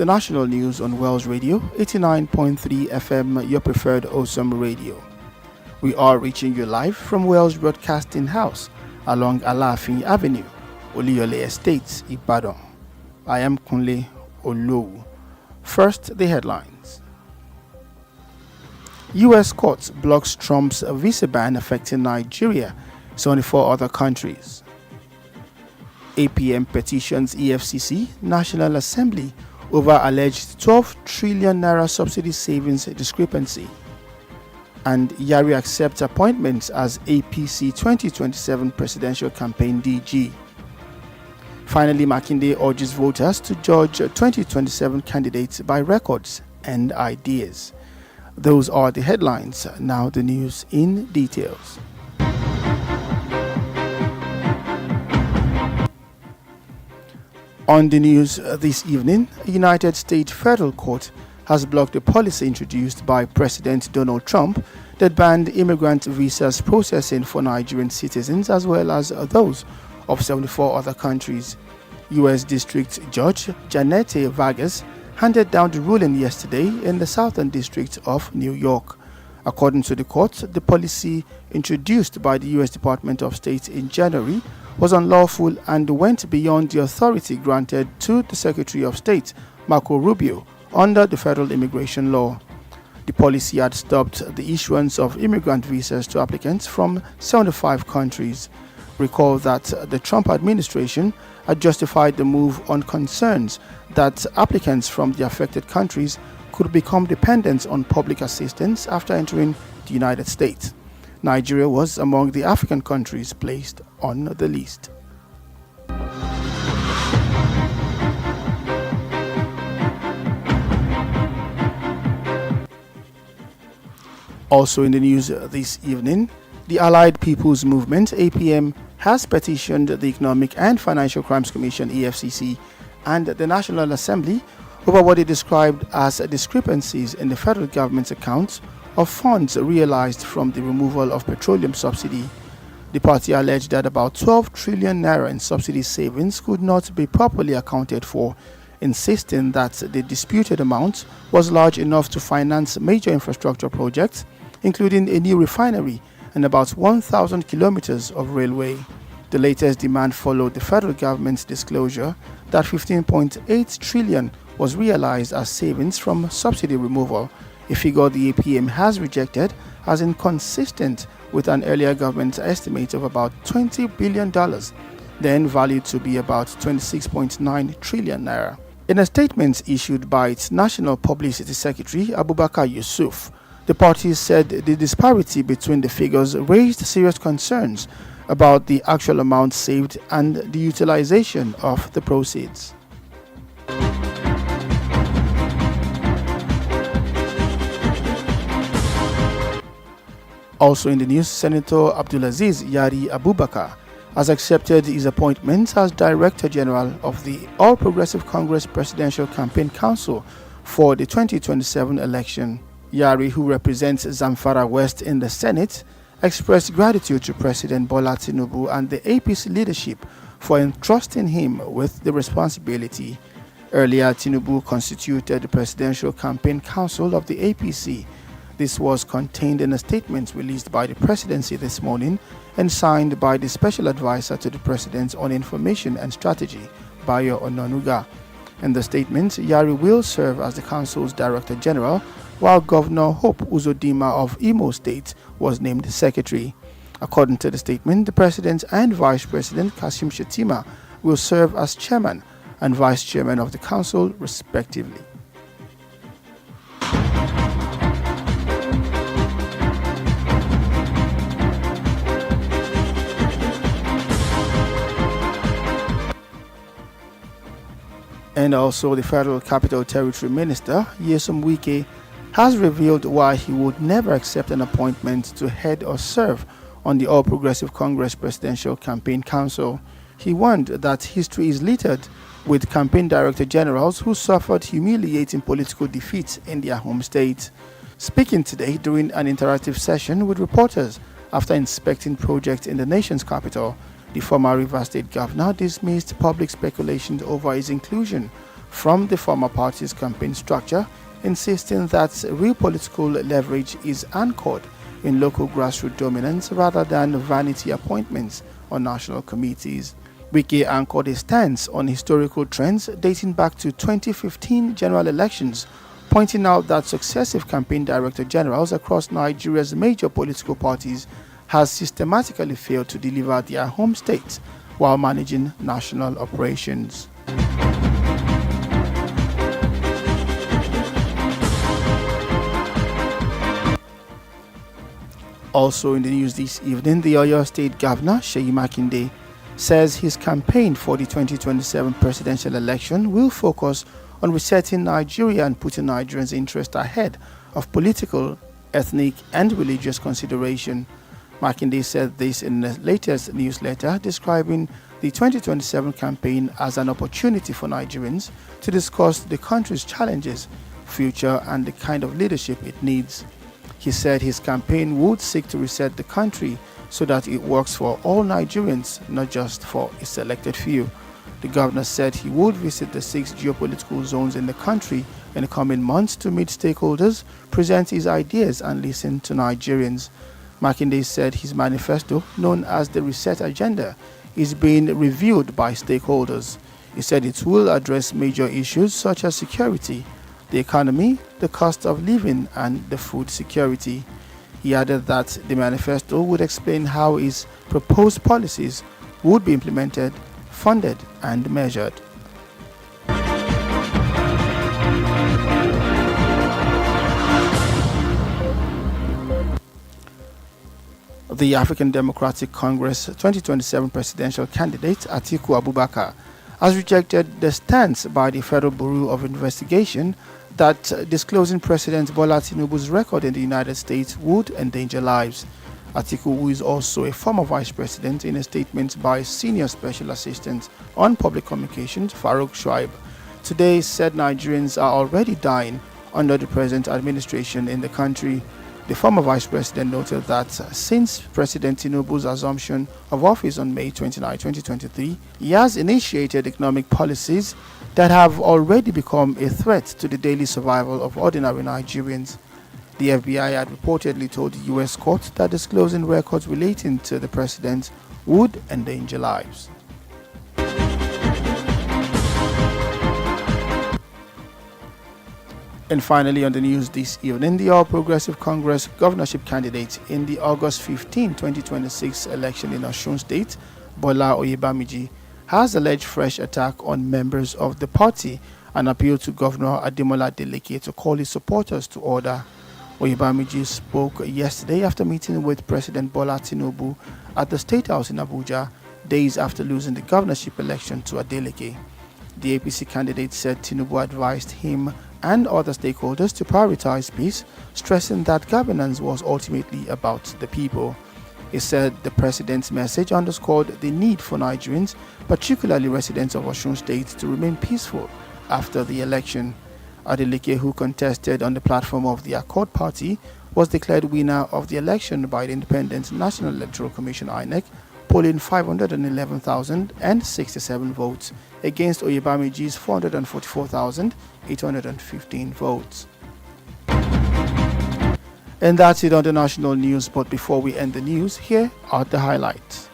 the national news on Wells Radio, 89.3 FM, your preferred awesome radio. We are reaching you live from Wells Broadcasting House along Alafin Avenue, Oluyole Estates, Ibadan. I am Kunle Olowu. First, the headlines. U.S. courts blocks Trump's visa ban affecting Nigeria, 74 other countries. APM petitions EFCC, National Assembly, over alleged 12 trillion naira subsidy savings discrepancy. And Yari accepts appointments as APC 2027 presidential campaign DG. Finally, Makinde urges voters to judge 2027 candidates by records and ideas. Those are the headlines. Now the news in details. On the news this evening, a United States federal court has blocked a policy introduced by President Donald Trump that banned immigrant visas processing for Nigerian citizens as well as those of 74 other countries. U.S. District Judge Janette Vargas handed down the ruling yesterday in the Southern District of New York. According to the court, the policy introduced by the U.S. Department of State in January was unlawful and went beyond the authority granted to the Secretary of State, Marco Rubio, under the federal immigration law. The policy had stopped the issuance of immigrant visas to applicants from 75 countries. Recall that the Trump administration had justified the move on concerns that applicants from the affected countries could become dependent on public assistance after entering the United States. Nigeria was among the African countries placed on the list. Also in the news this evening, the Allied People's Movement, APM, has petitioned the Economic and Financial Crimes Commission, EFCC, and the National Assembly over what it described as discrepancies in the federal government's accounts of funds realized from the removal of petroleum subsidy. The party alleged that about 12 trillion naira in subsidy savings could not be properly accounted for, insisting that the disputed amount was large enough to finance major infrastructure projects, including a new refinery and about 1,000 kilometers of railway. The latest demand followed the federal government's disclosure that 15.8 trillion was realized as savings from subsidy removal, a figure the APM has rejected as inconsistent with an earlier government estimate of about $20 billion, then valued to be about 26.9 trillion naira. In a statement issued by its National Publicity Secretary, Abubakar Yusuf, the party said the disparity between the figures raised serious concerns about the actual amount saved and the utilization of the proceeds. Also in the news, Senator Abdulaziz Yari Abubakar has accepted his appointment as Director General of the All Progressive Congress Presidential Campaign Council for the 2027 election. Yari, who represents Zamfara West in the Senate, expressed gratitude to President Bola Tinubu and the APC leadership for entrusting him with the responsibility. Earlier, Tinubu constituted the Presidential Campaign Council of the APC. This was contained in a statement released by the presidency this morning and signed by the Special Advisor to the President on Information and Strategy, Bayo Ononuga. In the statement, Yari will serve as the Council's Director General, while Governor Hope Uzodinma of Imo State was named Secretary. According to the statement, the President and Vice President Kashim Shettima will serve as Chairman and Vice Chairman of the Council, respectively. And also, the Federal Capital Territory Minister, Nyesom Wike, has revealed why he would never accept an appointment to head or serve on the All Progressive Congress Presidential Campaign Council. He warned that history is littered with campaign director generals who suffered humiliating political defeats in their home state. Speaking today during an interactive session with reporters after inspecting projects in the nation's capital, the former Rivers State governor dismissed public speculations over his inclusion from the former party's campaign structure, insisting that real political leverage is anchored in local grassroots dominance rather than vanity appointments on national committees. Wike anchored his stance on historical trends dating back to 2015 general elections, pointing out that successive campaign director generals across Nigeria's major political parties has systematically failed to deliver their home states while managing national operations. Also in the news this evening, the Oyo State Governor, Seyi Makinde, says his campaign for the 2027 presidential election will focus on resetting Nigeria and putting Nigerians' interests ahead of political, ethnic, and religious consideration. Makinde said this in the latest newsletter describing the 2027 campaign as an opportunity for Nigerians to discuss the country's challenges, future, and the kind of leadership it needs. He said his campaign would seek to reset the country so that it works for all Nigerians, not just for a selected few. The governor said he would visit the 6 geopolitical zones in the country in the coming months to meet stakeholders, present his ideas, and listen to Nigerians. Makinde said his manifesto, known as the Reset Agenda, is being reviewed by stakeholders. He said it will address major issues such as security, the economy, the cost of living, and the food security. He added that the manifesto would explain how his proposed policies would be implemented, funded, and measured. The African Democratic Congress 2027 presidential candidate Atiku Abubakar has rejected the stance by the Federal Bureau of Investigation that disclosing President Bola Tinubu's record in the United States would endanger lives. Atiku, who is also a former vice president, in a statement by Senior Special Assistant on Public Communications Farouk Shuaib, today said Nigerians are already dying under the present administration in the country. The former vice president noted that since President Tinubu's assumption of office on May 29, 2023, he has initiated economic policies that have already become a threat to the daily survival of ordinary Nigerians. The FBI had reportedly told the U.S. court that disclosing records relating to the president would endanger lives. And finally, on the news this evening, the All Progressive Congress governorship candidate in the August 15, 2026 election in Osun State, Bola Oyebamiji, has alleged fresh attack on members of the party and appealed to Governor Ademola Adeleke to call his supporters to order. Oyebamiji spoke yesterday after meeting with President Bola Tinubu at the State House in Abuja, days after losing the governorship election to Adeleke. The APC candidate said Tinubu advised him and other stakeholders to prioritize peace, stressing that governance was ultimately about the people. He said the president's message underscored the need for Nigerians, particularly residents of Osun State, to remain peaceful after the election. Adeleke, who contested on the platform of the Accord Party, was declared winner of the election by the Independent National Electoral Commission (INEC), polling 511,067 votes against Oyebamiji's 444,815 votes. And that's it on the national news. But before we end the news, here are the highlights.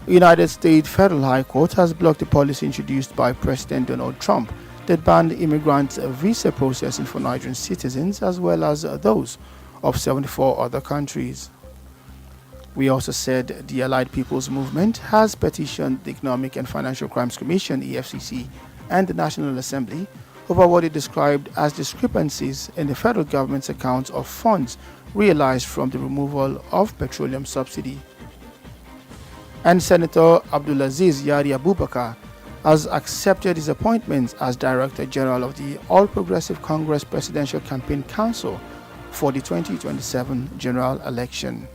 United States Federal High Court has blocked the policy introduced by President Donald Trump that banned immigrant visa processing for Nigerian citizens as well as those of 74 other countries. We also said the Allied People's Movement has petitioned the Economic and Financial Crimes Commission (EFCC) and the National Assembly over what it described as discrepancies in the federal government's accounts of funds realized from the removal of petroleum subsidy. And Senator Abdulaziz Yari Abubakar has accepted his appointment as Director General of the All Progressive Congress Presidential Campaign Council for the 2027 general election.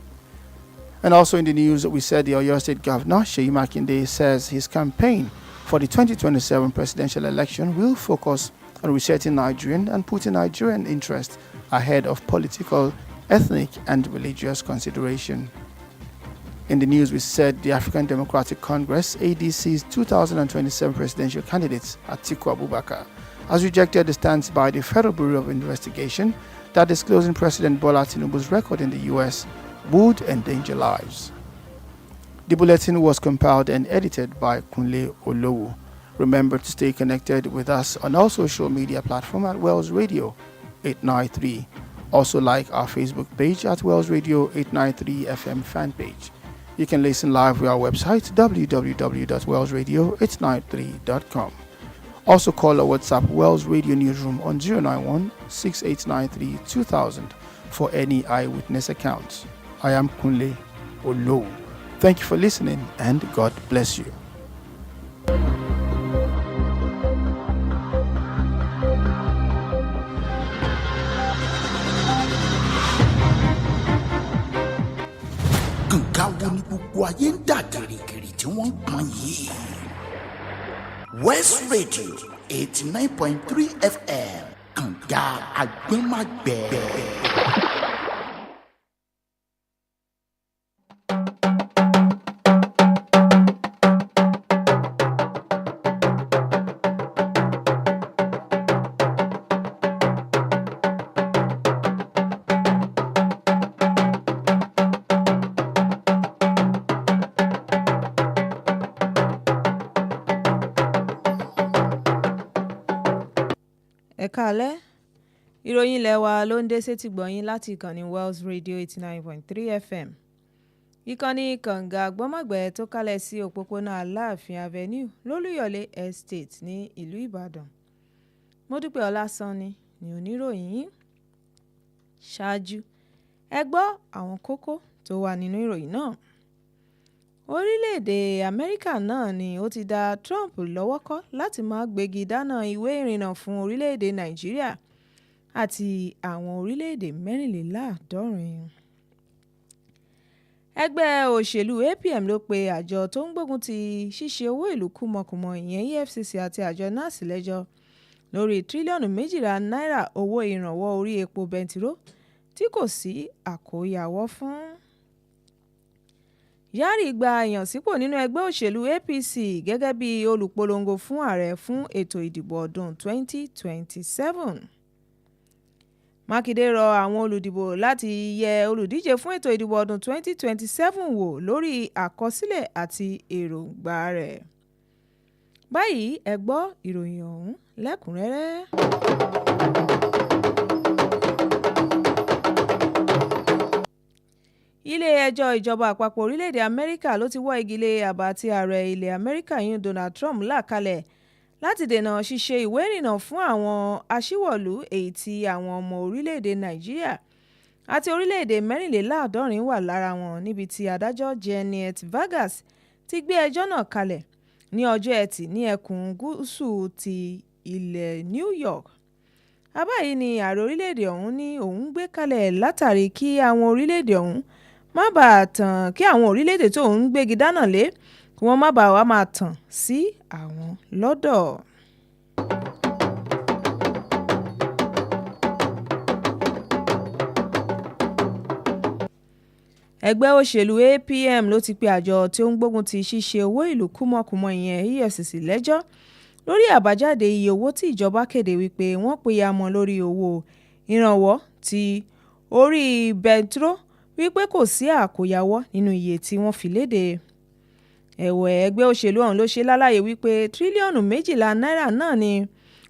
And also in the news, we said the Oyo State Governor, Seyi Makinde, says his campaign for the 2027 presidential election will focus on resetting Nigerian and putting Nigerian interests ahead of political, ethnic, and religious consideration. In the news, we said the African Democratic Congress, ADC's 2027 presidential candidate, Atiku Abubakar, has rejected the stance by the Federal Bureau of Investigation that disclosing President Bola Tinubu's record in the U.S. would endanger lives. The bulletin was compiled and edited by Kunle Olowu. Remember to stay connected with us on all social media platforms at Wells Radio 893. Also like our Facebook page at Wells Radio 893 FM fan page. You can listen live via our website www.wellsradio893.com. Also call or WhatsApp Wells Radio Newsroom on 091-6893-2000 for any eyewitness accounts. I am Kunle Olowu. Thank you for listening and God bless you. West Radio 89.3 FM Kànga Àgbẹ̀màgbẹ̀. Ẹ̀kálẹ́ ìròyìn ilé wa ló ń dé sétí gbọ̀yìn láti ìkànnì Wells Radio 89.3 FM. Ìkànnì Kànga Àgbọ̀mọ̀gbẹ̀ tó kálẹ̀ sí òpópónà Aláàfin Avenue lólúyọ̀lé Estate ní ìlú Ìbàdàn. Modupeola Sanni ni oníròyìn yìí. Ṣáájú ẹ gbọ́ àwọn kókó tó wà nínú ìròyìn náà. Orílẹ̀-èdè Amẹ́ríkà náà ni ó ti dá Trump lọ́wọ́ kọ́ láti máa gbégi dáná ìwé ìrìnnà fún orílẹ̀-èdè Nàìjíríà àti àwọn orílẹ̀-èdè 64. Ẹgbẹ́ òṣèlú APM ló pe àjọ tó ń gbógun ti ṣíṣe owó ìlú kúmọkùmọ ìyẹn EFCC àti àjọ NAS lẹ́jọ́ lórí tírílíọ̀nù 2 náírà owó ìrànwọ́ orí epo bẹntiró tí kò sí àkóyawọ́ fún. Yari gba ìyànsípò nínú ẹgbẹ́ òṣèlú APC gẹ́gẹ́ bí olùpolongo fún ààrẹ fún ètò ìdìbò ọdún 2027. Mákindé rọ àwọn olùdìbò láti yẹ olùdíje fún ètò ìdìbò ọdún 2027 wò lórí àkọsílẹ̀ àti èròǹgbà rẹ̀. Báyìí ẹ gbọ́ ìròyìn ọ̀hún lẹ́kùnrẹ́rẹ́. Ilé-ẹjọ́ ìjọba àpapọ̀ orílẹ̀-èdè Amẹ́ríkà ló ti wọ́ igi lé àbá tí ààrẹ ilẹ̀ Amẹ́ríkà yún Donald Trump là kalẹ̀ láti dènà ṣíṣe ìwé ìrìnnà fún àwọn aṣíwọ̀lú èyí tí àwọn ọmọ orílẹ̀-èdè Nàìjíríà àti orílẹ̀-èdè 64 wà lára wọn, níbi tí adájọ́ Janet Vargas ti gbé ẹjọ́ náà kalẹ̀ ní ọjọ́ Ẹtì ní ẹkùn gúúsù ti ilẹ̀ New York. Àbá yìí ni ààrẹ orílẹ̀-èdè ọ̀hún ní òun gbé kalẹ̀ látàrí kí àwọn orílẹ̀-èdè ọ̀hún má bàa tàn kí àwọn orílẹ̀-èdè tó ń gbégi dáná lé kí wọ́n má bàa wá máa tàn sí àwọn lọ́dọ̀. Ẹgbẹ́ òṣèlú APM ló ti pe àjọ tí ó ń gbógun ti ṣíṣe owó ìlú kúmọkùmọ ìyẹn EFCC lẹ́jọ́ lórí àbájáde iye owó tí ìjọba kéde wípé wọ́n pìyà mọ́ lórí owó ìrànwọ́ ti orí bẹntiró wípé kò sí àkóyawọ́ nínú iye tí wọ́n fi léde. Ẹ̀wẹ̀ ẹgbẹ́ òṣèlú ọ̀hún ló ṣe lálàyé wípé tírílíọ̀nù 2 náírà náà ni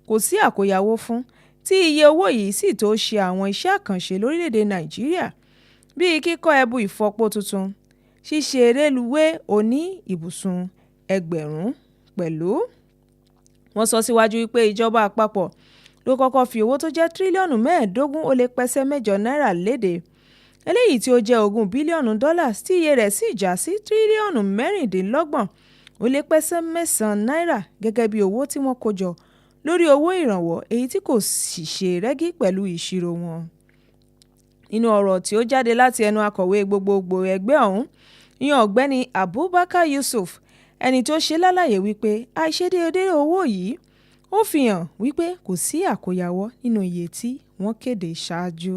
kò sí àkóyawọ́ fún, tí iye owó yìí sì tó ṣe àwọn iṣẹ́ àkànṣe lórílẹ̀‐èdè Nàìjíríà bíi kíkọ́ ẹbu ìfọpo tuntun, ṣíṣe rélùwé oní ibùsùn 1000 pẹ̀lú. Wọ́n sọ síwájú wípé ìjọba àpapọ̀ ló kọ́kọ́ fi owó tó jẹ́ tírílíọ̀nù 15.8 náírà léde, eléyìí tí ó jẹ́ $20 bílíọ̀nù tí iye rẹ̀ sì já sí tírílíọ̀nù 16.9 náírà gẹ́gẹ́ bí owó tí wọ́n kó jọ lórí owó ìrànwọ́ èyí tí kò sì ṣe rẹ́gí pẹ̀lú ìṣirò wọn. Nínú ọ̀rọ̀ tí ó jáde láti ẹnu akọ̀wé gbogbogbò ẹgbẹ́ ọ̀hún, ìyẹn ọ̀gbẹ́ni Abubakar Yusuf, ẹni tó ṣe lálàyé wípé àìṣedéédé owó yìí ó fi hàn wípé kò sí àkóyawọ́ nínú iye tí wọ́n kéde ṣáájú.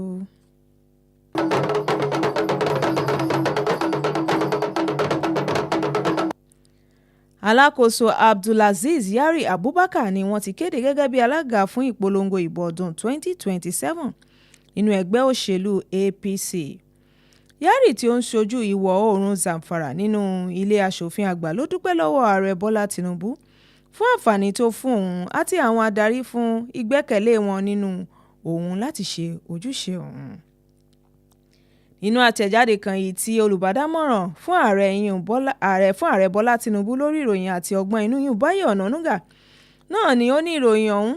Alákòóso Abdulaziz Yari Abubakar ni wọ́n ti kéde gẹ́gẹ́ bí alága fún ìpolongo ìbò ọdún 2027 nínú ẹgbẹ́ òṣèlú APC. Yari tí ó ń ṣojú ìwọ̀ oòrùn Zamfara nínú ilé aṣòfin àgbà ló dúpẹ́ lọ́wọ́ ààrẹ Bọ́lá Tinubu fún àǹfààní tó fún òun àti àwọn adarí fún ìgbẹ́kẹ̀lé wọn nínú òun láti ṣe ojúṣe òun. Nínú àtẹ̀jáde kan yìí tí olùbádámọ̀ràn fún ààrẹ Bọ́lá Tinubu lórí ìròyìn àti ọgbọ́n inú yùn Báyọ̀ Ọ̀nànúgà náà ni ó ní ìròyìn ọ̀hún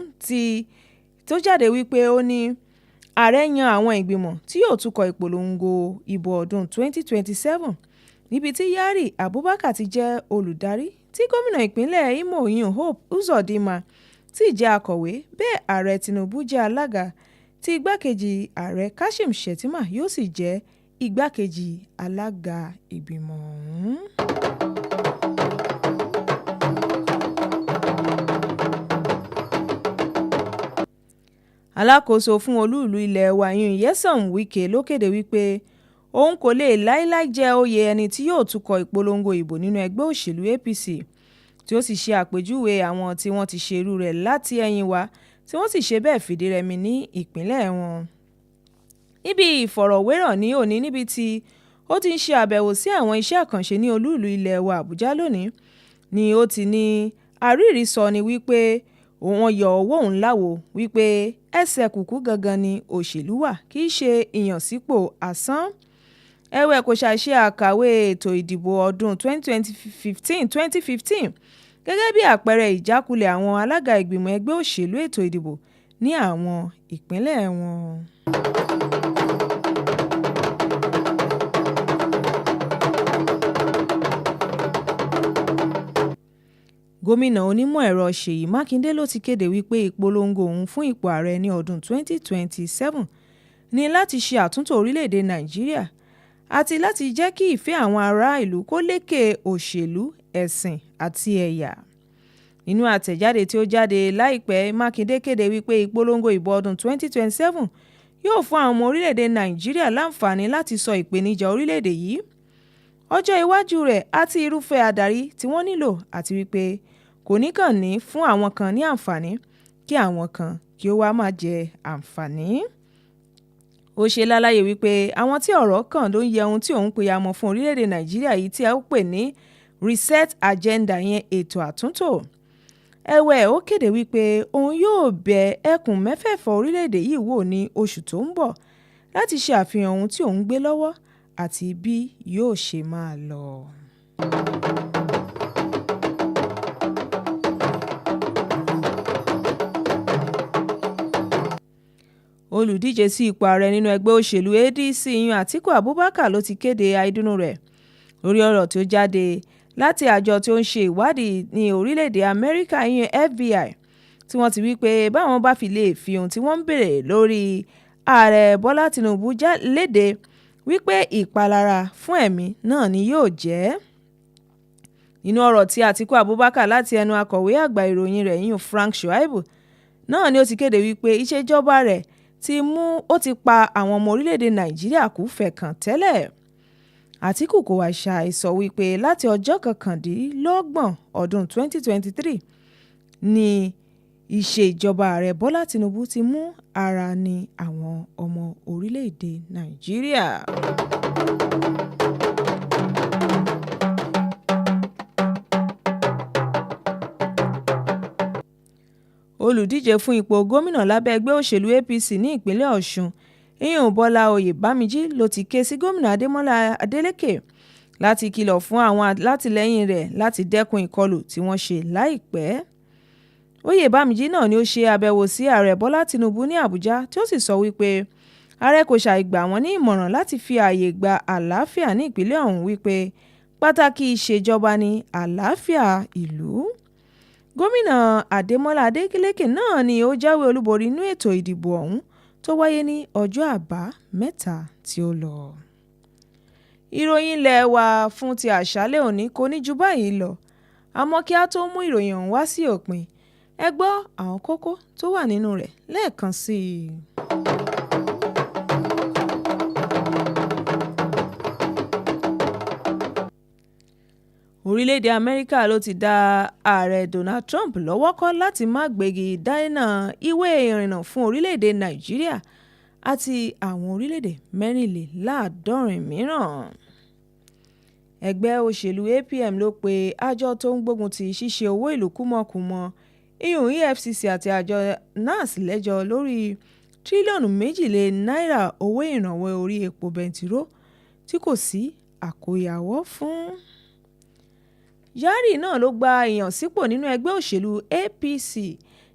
tó jáde wípé ó ní ààrẹ yan àwọn ìgbìmọ̀ tí yóò tukọ̀ ìpolongo ìbò ọdún 2027 níbi tí Yari Abubakar ti jẹ́ olùdarí tí gómìnà ìpínlẹ̀ Imo Hope Uzodinma tí jẹ́ akọ̀wé bẹ́ẹ̀ ààrẹ Tinubu jẹ́ alága tí igbákejì ààrẹ Kashim Shettima yóò sì jẹ́ igbákejì alága ìgbìmọ̀ ọ̀hún. Alákòóso fún olú-ìlú ilẹ̀ wa Nyesom Wike ló kéde wípé òun kò lè láíláí jẹ oyè ẹni tí yóò tukọ̀ ìpolongo ìbò nínú ẹgbẹ́ òṣèlú APC, tí ó sì ṣe àpèjúwe àwọn tí wọ́n ti ṣe irú rẹ̀ láti ẹ̀yìn wá tí wọ́n sì ṣe bẹ́ẹ̀ fìdírẹmi ní ìpínlẹ̀ wọn. Níbi ìfọ̀rọ̀wérọ̀ ní òní níbi tí ó ti ń ṣe àbẹ̀wò sí àwọn iṣẹ́ àkànṣe ní olú-ìlú ilẹ̀ wa Àbújá lónìí ni ó ti ní àrírí sọ ni wípé òun yọ owó òun láwo wípé ẹsẹ̀ kùkú gangan ni òṣèlú wà kì í ṣe ìyànsípò asán. Ẹ̀wẹ̀ kò ṣàìṣe àkàwé ètò ìdìbò ọdún 2015 gẹ́gẹ́ bí àpẹẹrẹ ìjákulẹ̀ àwọn alága ìgbìmọ̀ ẹgbẹ́ òṣèlú ètò ìdìbò ní àwọn ìpínlẹ̀ wọn. Gómìnà onímọ̀ ẹ̀rọ Ṣèyí Mákindé ló ti kéde wípé ìpolongo òun fún ipò ààrẹ ní ọdún 2027 ní láti ṣe àtúntò orílẹ̀-èdè Nàìjíríà àti láti jẹ́ kí ìfẹ́ àwọn ará ìlú kó lékè òṣèlú, ẹ̀sìn àti ẹ̀yà. Nínú àtẹ̀jáde tí ó jáde láìpẹ́, Mákindé kéde wípé ìpolongo ìbò ọdún 2027 yóò fún àwọn ọmọ orílẹ̀-èdè Nàìjíríà láǹfààní láti sọ ìpèníjà orílẹ̀-èdè yìí, ọjọ́ iwájú rẹ̀ àti irúfẹ́ adarí tí wọ́n nílò, àti wípé kò ní kàn ní fún àwọn kan ní àǹfààní kí àwọn kan kí ó wá máa jẹ àǹfààní. Ó ṣe lálàyé wípé àwọn tí ọ̀rọ̀ kàn ló ń yẹ ohun tí òun pè àmọ́ fún orílẹ̀-èdè Nàìjíríà yìí tí a ó pè ní reset agenda, yẹn ètò àtúntò. Ẹ̀wẹ̀ ó kéde wípé òun yóò bẹ ẹkùn mẹ́fẹ̀ẹ̀fà orílẹ̀-èdè yìí wò ní oṣù tó ń bọ̀ láti ṣe àfihàn ohun tí òun gbé lọ́wọ́ àti bí yóò ṣe máa lọ. Olùdíje sí ipò ààrẹ nínú ẹgbẹ́ òṣèlú ADC Atiku Abubakar ló ti kéde àìdùnnú rẹ̀ lórí ọ̀rọ̀ tí ó jáde láti àjọ tí ó ń ṣe ìwádìí ní orílẹ̀-èdè Amẹ́ríkà FBI, tí wọ́n ti wí pé báwọn bá fi lè fi ohun tí wọ́n ń béèrè lórí ààrẹ Bọ́lá Tinubu léde wípé ìpalára fún ẹ̀mí náà ni yóò jẹ́. Nínú ọ̀rọ̀ tí Atiku Abubakar láti ẹnu akọ̀wé àgbà ìròyìn rẹ̀ Frank Shuaibu náà ni ó ti kéde wípé ìṣèjọba rẹ̀ ó ti pa àwọn ọmọ orílẹ̀-èdè Nàìjíríà kú fẹ̀kàn tẹ́lẹ̀. Atiku kò wá ṣàìsọ wípé láti ọjọ́ 29 ọdún 2023 ni ìṣèjọba ààrẹ Bọ́lá Tinubu ti mú ara ní àwọn ọmọ orílẹ̀-èdè Nàìjíríà. Olùdíje fún ipò gómìnà lábẹ́ ẹgbẹ́ òṣèlú APC ní ìpínlẹ̀ Ọ̀ṣun, Bọ́lá Oyèbámíjí ló ti ké sí gómìnà Adémọ́lá Adélékè láti kìlọ̀ fún àwọn alátìlẹ́yìn rẹ̀ láti dẹ́kun ìkọlù tí wọ́n ṣe láìpẹ́. Oyèbámíjí náà ni ó ṣe àbẹ̀wò sí ààrẹ Bọ́lá Tinubu ní Àbújá tí ó sì sọ wípé ààrẹ kò ṣàì gbà wọ́n ní ìmọ̀ràn láti fi ààyè gba àlàáfíà ní ìpínlẹ̀ ọ̀hún, wípé pàtàkì ìṣèjọba ní àlàáfíà ìlú. Gómìnà Adémọ́lá Adélékè náà ni ó jáwé olúborí nínú ètò ìdìbò ọ̀hún tó wáyé ní ọjọ́ àbámẹ́ta tí ó lọ. Ìròyìn ilé wa fún ti àṣálẹ́ òní kò ní ju báyìí lọ, àmọ́ kí a tó mú ìròyìn ọ̀hún wá sí òpin, ẹ gbọ́ àwọn kókó tó wà nínú rẹ̀ lẹ́ẹ̀kan sí i. orílẹ̀-èdè Amẹ́ríkà ló ti dá ààrẹ Donald Trump lọ́wọ́ kọ́ láti má gbégi dáínà ìwé ìrìnnà fún orílẹ̀-èdè Nàìjíríà àti àwọn orílẹ̀-èdè mẹ́rìnléláàádọ́rin mìíràn. Ẹgbẹ́ òṣèlú APM ló pe àjọ tó ń gbógun ti ṣíṣe owó ìlú kúmọkùmọ ìyún EFCC àti àjọ NAS lẹ́jọ́ lórí tírílíọ̀nù 2 náírà owó ìrànwọ́ orí epo bẹntiró tí kò sí àkóyawọ́ fún. Yari náà ló gba ìyànsípò nínú ẹgbẹ́ òṣèlú APC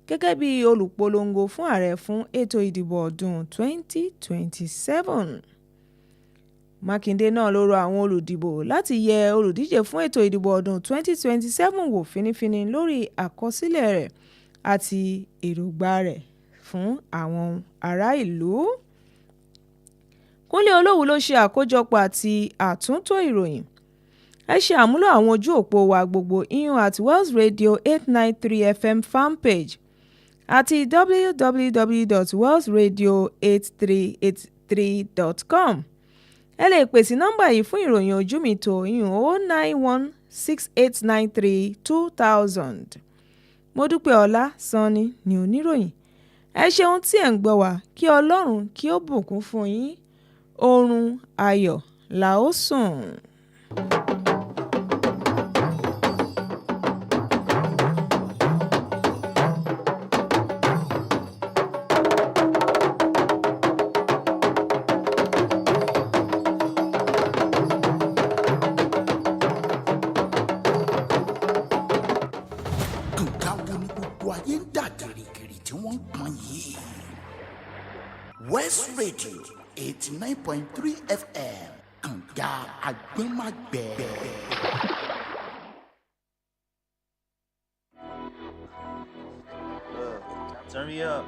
gẹ́gẹ́ bí olùpolongo fún ààrẹ fún ètò ìdìbò ọdún 2027. Mákindé náà ló rọ àwọn olùdìbò láti yẹ olùdíje fún ètò ìdìbò ọdún 2027 wò fínífíní lórí àkọsílẹ̀ rẹ̀ àti èròǹgbà rẹ̀ fún àwọn ará ìlú. Kunle Olowu ló ṣe àkójọpọ̀ àti àtúntò ìròyìn. Ẹ ṣe àmúlò àwọn ojú òpó wa gbogbo ìyún àti Wells Radio 893 FM fanpage àti www.wellsradio8383.com. Ẹ lè pè sí nọ́mbà yìí fún ìròyìn ojú mi tó ìyún 09168932000. Modupeola Sanni ni oníròyìn. Ẹ ṣeun tí ẹ̀ ń gbọ́ wá, kí Ọlọ́run kí ó bùkún fún yín. Oorun ayọ̀ la ó sùn. ayé ń dà gìrìgìrì tí wọ́n ń pọn yìí. West Radio 89.3 FM kànga àgbẹ̀màgbẹ̀. Turn me up.